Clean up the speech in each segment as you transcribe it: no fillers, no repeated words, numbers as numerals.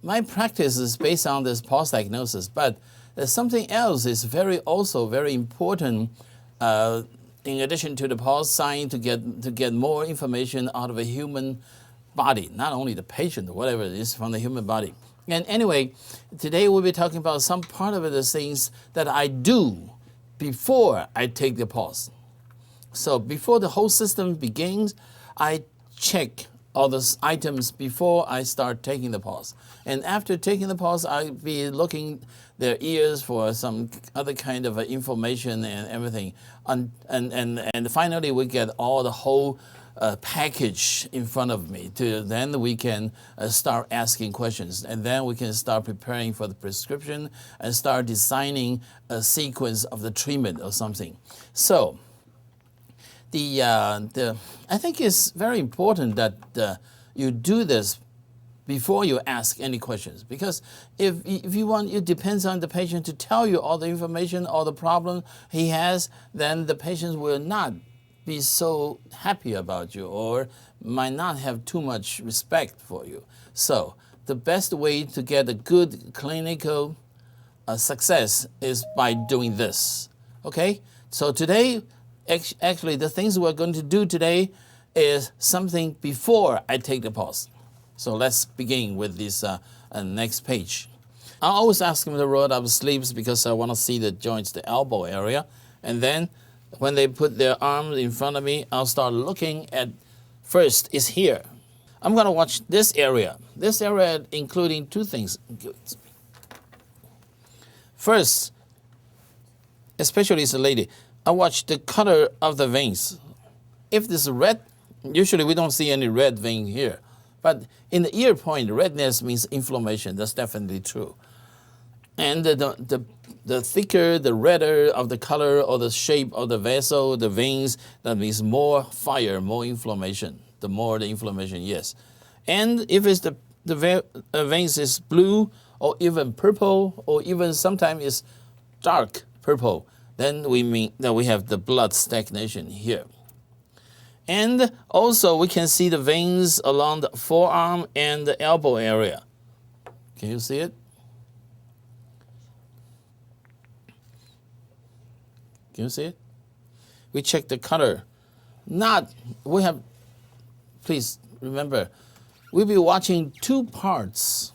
my practice is based on this pulse diagnosis, but there's something else is also very important. In addition to the pulse sign, to get more information out of a human body, not only the patient, whatever it is from the human body. And anyway, today we'll be talking about some part of the things that I do before I take the pulse. So before the whole system begins, I check all those items before I start taking the pulse. And after taking the pulse, I'll be looking their ears for some other kind of information and everything. And finally, we get all the whole package in front of me. Then we can start asking questions. And then we can start preparing for the prescription and start designing a sequence of the treatment or something. So I think it's very important that you do this before you ask any questions, because if you want, it depends on the patient to tell you all the information, all the problem he has, then the patient will not be so happy about you or might not have too much respect for you. So the best way to get a good clinical success is by doing this. Okay? So today, actually, the things we're going to do today is something before I take the pulse. So let's begin with this next page. I always ask them to roll up sleeves because I want to see the joints, the elbow area. And then when they put their arms in front of me, I'll start looking at, first is here. I'm going to watch this area. This area including two things. First, especially as a lady, I watch the color of the veins. If this is red, usually we don't see any red vein here. But in the ear point, redness means inflammation. That's definitely true. And the thicker, the redder of the color or the shape of the vessel, the veins, that means more fire, more inflammation. The more the inflammation, yes. And if it's the veins is blue or even purple or even sometimes it's dark purple, then we mean that we have the blood stagnation here. And also we can see the veins along the forearm and the elbow area. Can you see it? Can you see it? We check the color. Please remember, we'll be watching two parts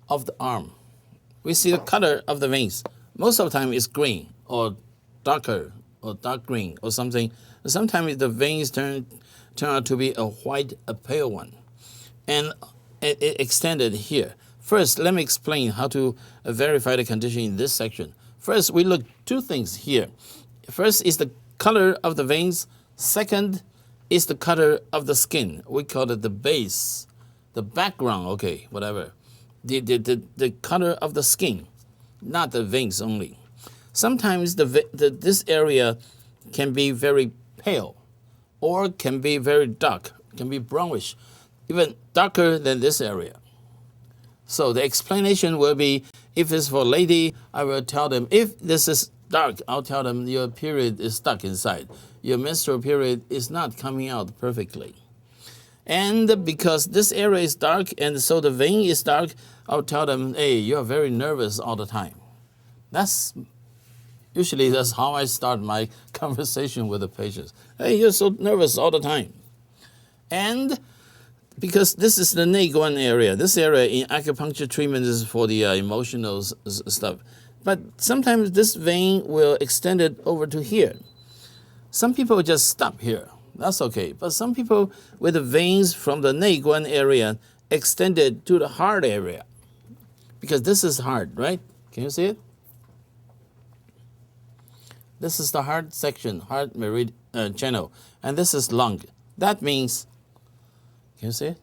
of the arm. We see the color of the veins. Most of the time it's green or darker or dark green or something. Sometimes the veins turn out to be a pale one. And it extended here. First, let me explain how to verify the condition in this section. First, we look two things here. First is the color of the veins. Second is the color of the skin. We call it the base, the background, okay, whatever. The color of the skin, not the veins only. Sometimes this area can be very pale or can be very dark, can be brownish, even darker than this area. So the explanation will be, if it's for a lady, I will tell them, if this is dark, I'll tell them your period is stuck inside. Your menstrual period is not coming out perfectly. And because this area is dark and so the vein is dark, I'll tell them, hey, you're very nervous all the time. Usually that's how I start my conversation with the patients. Hey, you're so nervous all the time. And because this is the neck one area. This area in acupuncture treatment is for the emotional stuff. But sometimes this vein will extend it over to here. Some people just stop here. That's okay. But some people with the veins from the neck one area extended to the heart area. Because this is heart, right? Can you see it? This is the heart section, heart meridian channel. And this is lung. That means, can you see it?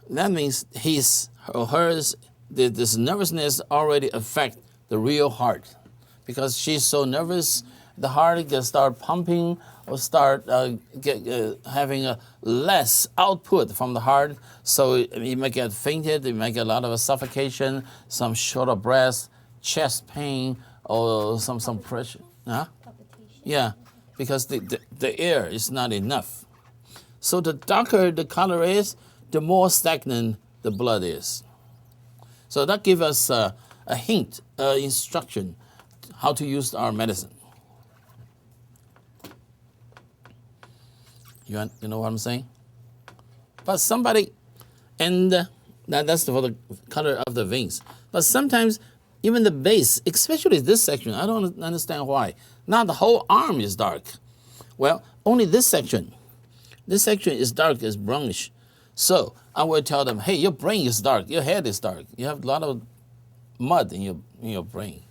That means his or hers, this nervousness already affect the real heart. Because she's so nervous, the heart can start pumping or start having a less output from the heart. So you may get fainted, you may get a lot of suffocation, some short of breath, chest pain, or some pressure. Huh? Yeah, because the air is not enough. So the darker the color is, the more stagnant the blood is. So that gives us a hint, instruction, how to use our medicine. You know what I'm saying? But somebody, and that's for the color of the veins. But sometimes even the base, especially this section, I don't understand why. Not the whole arm is dark. Well, only this section. This section is dark, is brownish. So I will tell them, hey, your brain is dark, your head is dark. You have a lot of mud in your brain.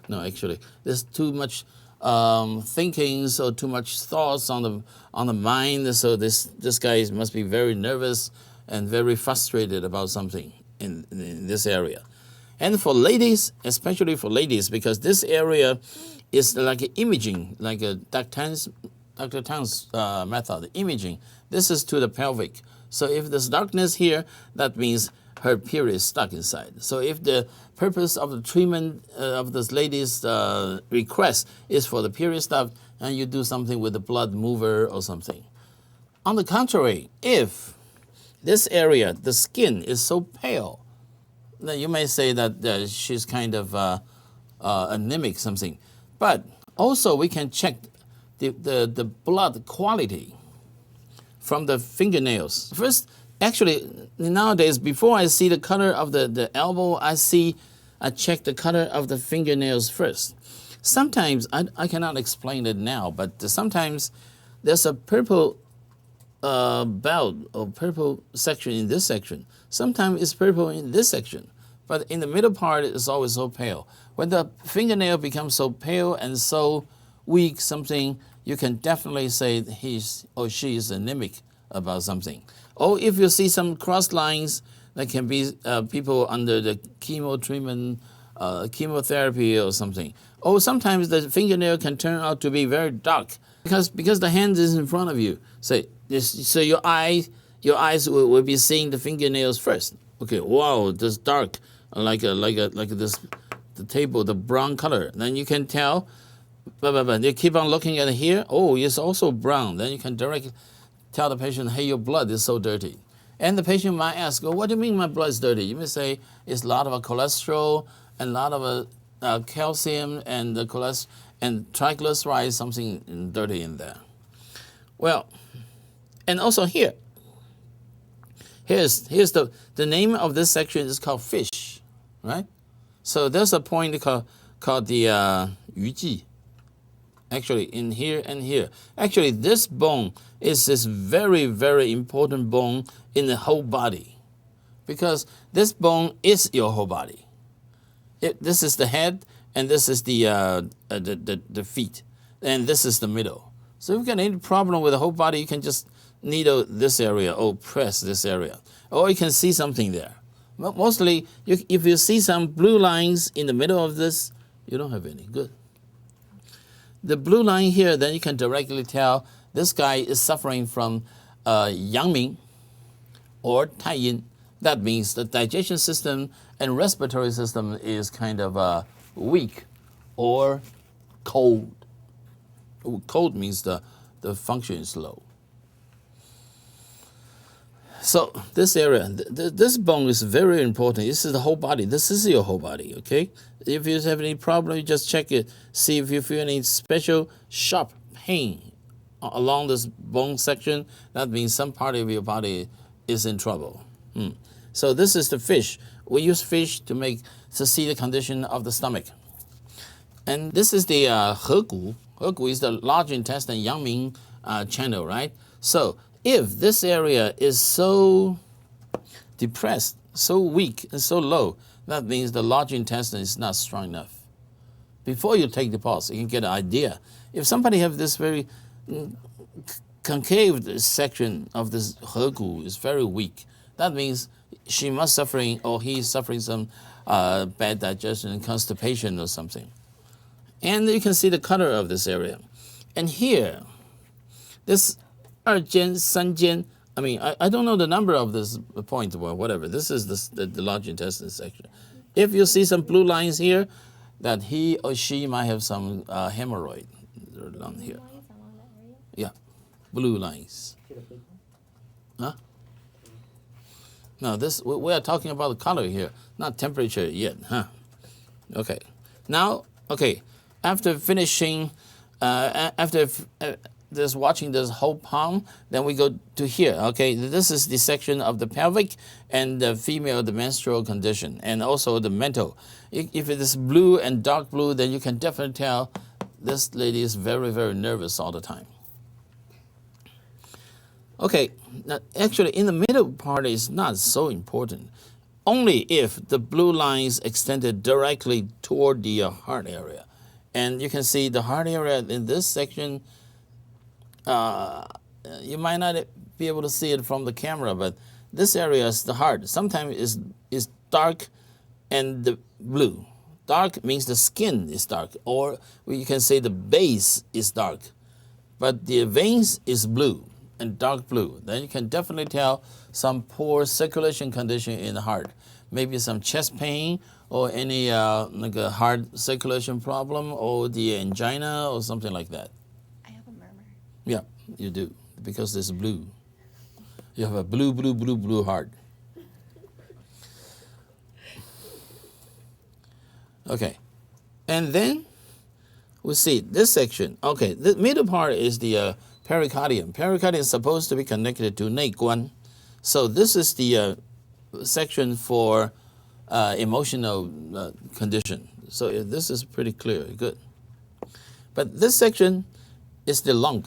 No, actually, there's too much thinking, so too much thoughts on the mind. So this guy must be very nervous and very frustrated about something in this area. And for ladies, especially for ladies, because this area is like imaging, like a Dr. Tang's method, imaging. This is to the pelvic. So if there's darkness here, that means her period is stuck inside. So if the purpose of the treatment of this lady's request is for the period stuff, and you do something with the blood mover or something. On the contrary, if this area, the skin is so pale, then you may say that she's kind of anemic something. But also we can check the blood quality from the fingernails. First, actually, nowadays, before I see the color of the elbow, I check the color of the fingernails first. Sometimes, I cannot explain it now, but sometimes there's a purple belt or purple section in this section. Sometimes it's purple in this section, but in the middle part, it's always so pale. When the fingernail becomes so pale and so weak, something, you can definitely say he or she is anemic about something. Or if you see some cross lines, that can be people under the chemo treatment, chemotherapy or something. Or sometimes the fingernail can turn out to be very dark because the hand is in front of you. So your eyes will be seeing the fingernails first. Okay, wow, this dark, like this, the table, the brown color. Then you can tell. But you keep on looking at it here. Oh, it's also brown. Then you can directly tell the patient, hey, your blood is so dirty. And the patient might ask, oh, what do you mean my blood is dirty? You may say it's a lot of cholesterol and a lot of calcium and and triglycerides, something dirty in there. Well, and also here. Here's the name of this section is called fish, right? So there's a point called the 鱼际. Actually, in here and here. Actually, this bone is this very, very important bone in the whole body. Because this bone is your whole body. This is the head, and this is the feet. And this is the middle. So if you get any problem with the whole body, you can just needle this area or press this area. Or you can see something there. But mostly, if you see some blue lines in the middle of this, you don't have any. Good. The blue line here, then you can directly tell this guy is suffering from Yangming or Taiyin. That means the digestion system and respiratory system is kind of weak or cold. Cold means the function is low. So this area, this bone is very important. This is the whole body. This is your whole body, okay? If you have any problem, you just check it. See if you feel any special sharp pain along this bone section. That means some part of your body is in trouble. So this is the fish. We use fish to see the condition of the stomach. And this is the hegu. Hegu is the large intestine Yangming channel, right? So if this area is so depressed, so weak, and so low, that means the large intestine is not strong enough. Before you take the pulse, you can get an idea. If somebody has this very concave section of this hegu is very weak, that means she must suffering or he's suffering some bad digestion, constipation or something. And you can see the color of this area. And here, this 二间, 三间, I mean, I don't know the number of this point or whatever. This is the large intestine section. If you see some blue lines here, that he or she might have some hemorrhoid along here. Yeah, blue lines. Huh? No, we are talking about the color here, not temperature yet, huh? Okay. Now, okay, after finishing, this watching this whole palm, then we go to here. Okay, this is the section of the pelvic and the female, the menstrual condition, and also the mental. If it is blue and dark blue, then you can definitely tell this lady is very, very nervous all the time. Okay, now actually in the middle part is not so important. Only if the blue lines extended directly toward the heart area. And you can see the heart area in this section, you might not be able to see it from the camera, but this area is the heart. Sometimes is dark and the blue. Dark means the skin is dark, or you can say the base is dark, but the veins is blue and dark blue. Then you can definitely tell some poor circulation condition in the heart. Maybe some chest pain or any like a heart circulation problem or the angina or something like that. I have a murmur. Yeah, you do, because it's blue. You have a blue, blue, blue, blue heart. Okay, and then we see this section. Okay, the middle part is the pericardium. Pericardium is supposed to be connected to 内关. So this is the section for emotional condition. So this is pretty clear, good. But this section is the lung.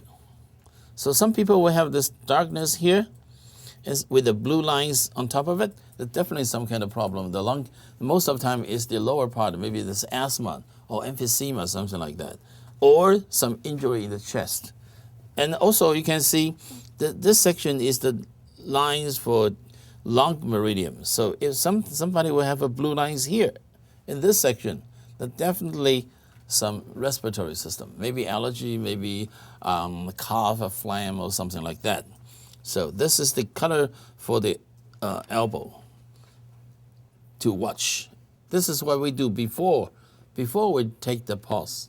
So some people will have this darkness here with the blue lines on top of it. There's definitely some kind of problem. The lung, most of the time, is the lower part. Maybe this asthma or emphysema, something like that. Or some injury in the chest. And also you can see that this section is the lines for lung meridian. So if somebody will have a blue lines here in this section, then definitely some respiratory system, maybe allergy, maybe cough, a phlegm, or something like that. So this is the color for the elbow to watch. This is what we do before we take the pulse.